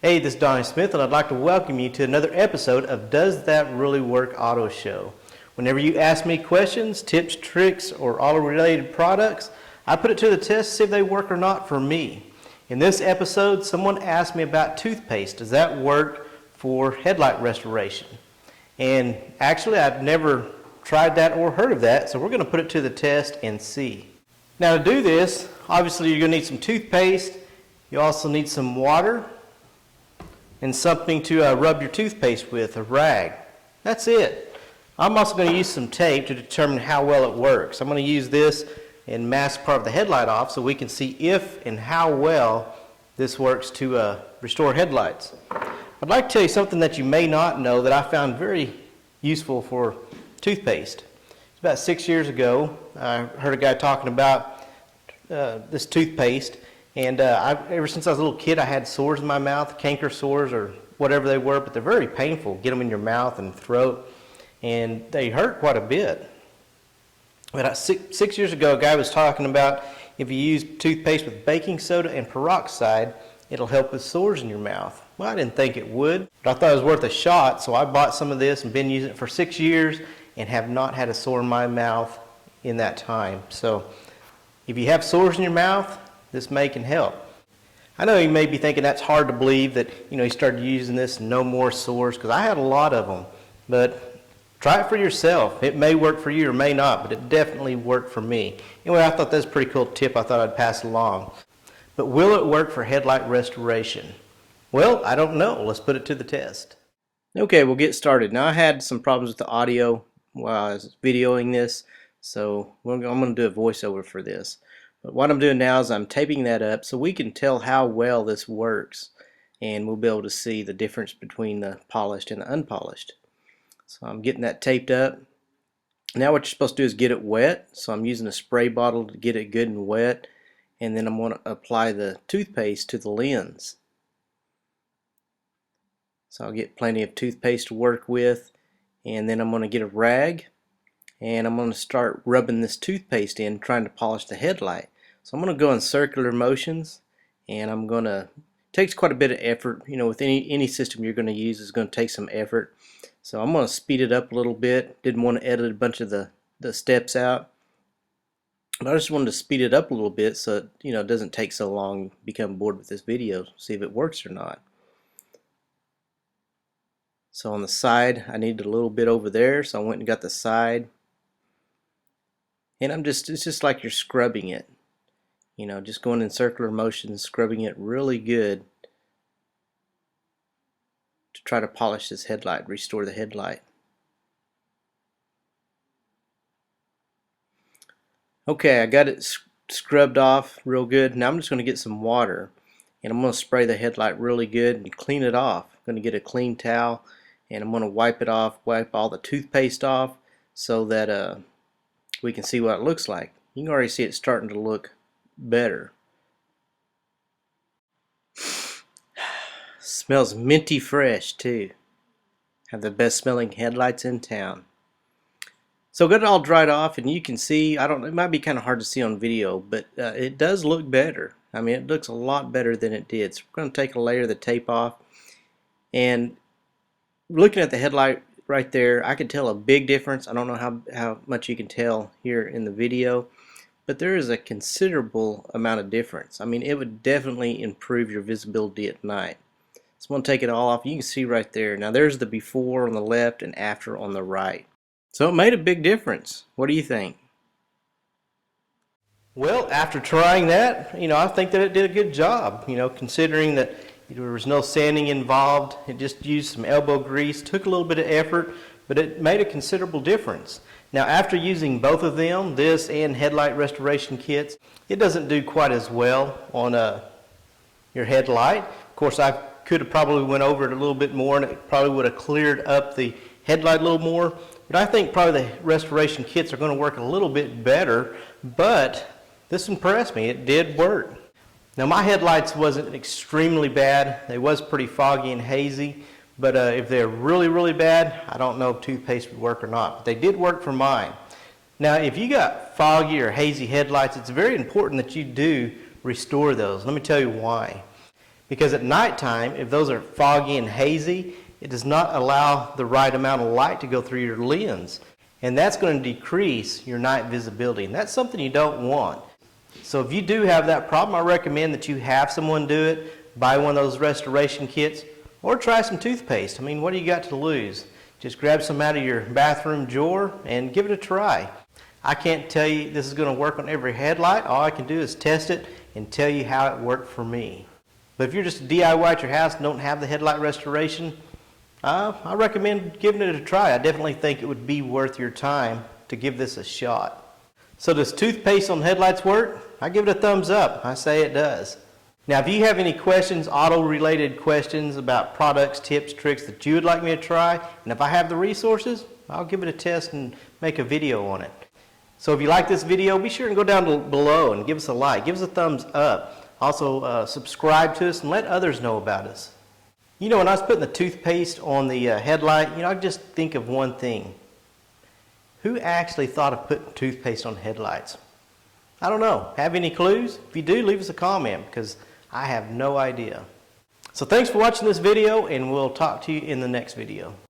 Hey, this is Donnie Smith, and I'd like to welcome you to another episode of Does That Really Work Auto Show. Whenever you ask me questions, tips, tricks, or auto-related products, I put it to the test to see if they work or not for me. In this episode, someone asked me about toothpaste. Does that work for headlight restoration? And actually, I've never tried that or heard of that, so we're going to put it to the test and see. Now, to do this, obviously you're going to need some toothpaste. You also need some water and something to rub your toothpaste with, a rag. That's it. I'm also going to use some tape to determine how well it works. I'm going to use this and mask part of the headlight off so we can see if and how well this works to restore headlights. I'd like to tell you something that you may not know that I found very useful for toothpaste. It's about 6 years ago, I heard a guy talking about this toothpaste. And ever since I was a little kid, I had sores in my mouth, canker sores or whatever they were, but they're very painful. Get them in your mouth and throat, and they hurt quite a bit. But six years ago, a guy was talking about if you use toothpaste with baking soda and peroxide, it'll help with sores in your mouth. Well, I didn't think it would, but I thought it was worth a shot, so I bought some of this and been using it for 6 years and have not had a sore in my mouth in that time. So if you have sores in your mouth, this can help. I know you may be thinking that's hard to believe that you started using this and no more sores, because I had a lot of them. But try it for yourself. It may work for you or may not, but it definitely worked for me. Anyway, I thought that was a pretty cool tip I thought I'd pass along. But will it work for headlight restoration? Well, I don't know. Let's put it to the test. Okay, we'll get started. Now, I had some problems with the audio while I was videoing this, so I'm going to do a voiceover for this. But what I'm doing now is I'm taping that up so we can tell how well this works, and we'll be able to see the difference between the polished and the unpolished. So I'm getting that taped up. Now what you're supposed to do is get it wet. So I'm using a spray bottle to get it good and wet, and then I'm going to apply the toothpaste to the lens. So I'll get plenty of toothpaste to work with, and then I'm going to get a rag, and I'm going to start rubbing this toothpaste in, trying to polish the headlight. So I'm going to go in circular motions, and I'm going to, it takes quite a bit of effort. With any system you're going to use is going to take some effort. So I'm going to speed it up a little bit. Didn't want to edit a bunch of the steps out, but I just wanted to speed it up a little bit so it doesn't take so long. Become bored with this video, see if it works or not. So on the side, I needed a little bit over there, so I went and got the side. And it's just like you're scrubbing it. Just going in circular motions, scrubbing it really good to try to polish this headlight, restore the headlight. Okay, I got it scrubbed off real good. Now I'm just going to get some water, and I'm going to spray the headlight really good and clean it off. I'm going to get a clean towel, and I'm going to wipe it off, wipe all the toothpaste off so that we can see what it looks like. You can already see it starting to look better. Smells minty fresh too. Have the best smelling headlights in town. So got it all dried off, and you can see, it might be kind of hard to see on video, but it does look better. I mean, it looks a lot better than it did. So we're going to take a layer of the tape off, and looking at the headlight right there, I can tell a big difference. I don't know how much you can tell here in the video, but there is a considerable amount of difference. I mean, it would definitely improve your visibility at night. So I'm going to take it all off. You can see right there. Now there's the before on the left and after on the right. So it made a big difference. What do you think? Well, after trying that, I think that it did a good job, considering that there was no sanding involved. It just used some elbow grease, took a little bit of effort, but it made a considerable difference. Now, after using both of them, this and headlight restoration kits, it doesn't do quite as well on your headlight. Of course, I could have probably went over it a little bit more, and it probably would have cleared up the headlight a little more. But I think probably the restoration kits are going to work a little bit better, but this impressed me. It did work. Now, my headlights wasn't extremely bad. They was pretty foggy and hazy, but if they're really, really bad, I don't know if toothpaste would work or not. But they did work for mine. Now, if you got foggy or hazy headlights, it's very important that you do restore those. Let me tell you why. Because at nighttime, if those are foggy and hazy, it does not allow the right amount of light to go through your lens. And that's going to decrease your night visibility. And that's something you don't want. So if you do have that problem, I recommend that you have someone do it, buy one of those restoration kits, or try some toothpaste. I mean, what do you got to lose? Just grab some out of your bathroom drawer and give it a try. I can't tell you this is going to work on every headlight. All I can do is test it and tell you how it worked for me. But if you're just a DIY at your house and don't have the headlight restoration, I recommend giving it a try. I definitely think it would be worth your time to give this a shot. So does toothpaste on headlights work? I give it a thumbs up. I say it does. Now if you have any questions, auto-related questions about products, tips, tricks that you would like me to try, and if I have the resources, I'll give it a test and make a video on it. So if you like this video, be sure and go down below and give us a like, give us a thumbs up. Also subscribe to us and let others know about us. You know, when I was putting the toothpaste on the headlight, I just think of one thing. Who actually thought of putting toothpaste on headlights? I don't know. Have any clues? If you do, leave us a comment because I have no idea. So thanks for watching this video, and we'll talk to you in the next video.